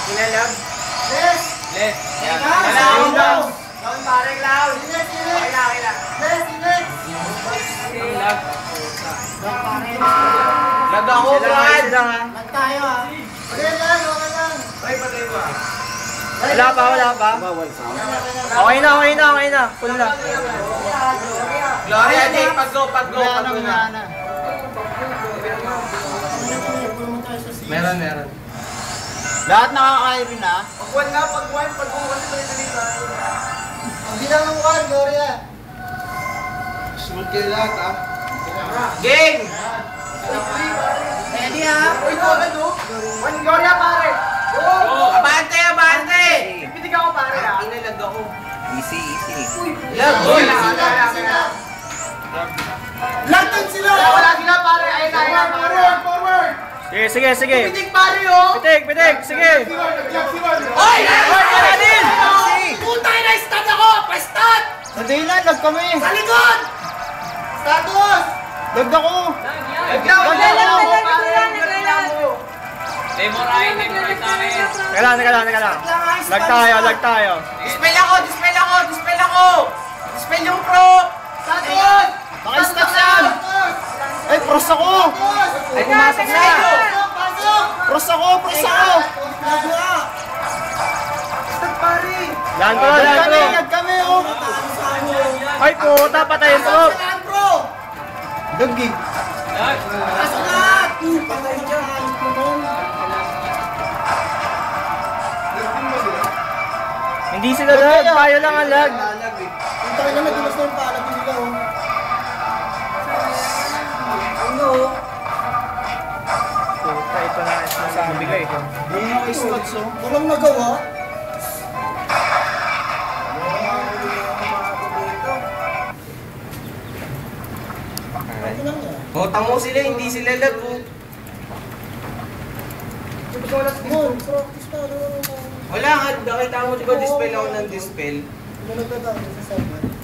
Inalag. Yes! Let. Yan. Down, Down. down, pare, down. Init, init. Okay na. Yes, init. Lag. Down, pare. Lag ako, Brad. Lag tayo, ha. Okay lang, okay lang. Ay, patay ba? Wala pa, wala pa. Okay na, okay na, okay na. Full na. Gloria, Jake, pag-go, pag-go, pag-go na. Meron. Lahat nakaka-iron na. Pag-1 na, pag-1, pag-go kasi tuloy-tuloy tayo. Ang bilang ng one, Gloria. Smooth kayo lahat, ha? Game! Ready, ha? Uy, go, ano? One Gloria, pare! Go! Abante, abante! Pipitig ako, pare, ha? Inalag ako. Easy. Lag, Uy, lag! Lagtan sila! Wala sila, pare! Ayun na, pare! Forward! Sige. Pipitig, pare, oh! Pitik, sige. Oy! Wala din! Puta, na-stat ako! Pa-stat! Hindi na, lag kami. Sa likod! Status! Lag ako. Teka lang. Lag tayo. Dispel ako! Dispel yung pro! Status! Naka-stats yan. Ay, pros ako. Ay, pumasok na. Pasok! Pros ako. Nagawa! Lan ko. Lag kami, oh! Ay, puta, patay yung tulog. Saan, bro? Dagi. Pasok lahat! Patay dyan! Hindi sila lag, tayo lang ang lag. Ang tayo na nadulas na yung palag nila, oh. Ano? Puta, ito na sinasabi ko eh. Yung mga stats, oh. Walang nagawa. Botang mo sila, hindi sila lag. Practice pa, Wala nga, nakita mo diba dispel ako ng dispel? Ano nagdadaan sa segment?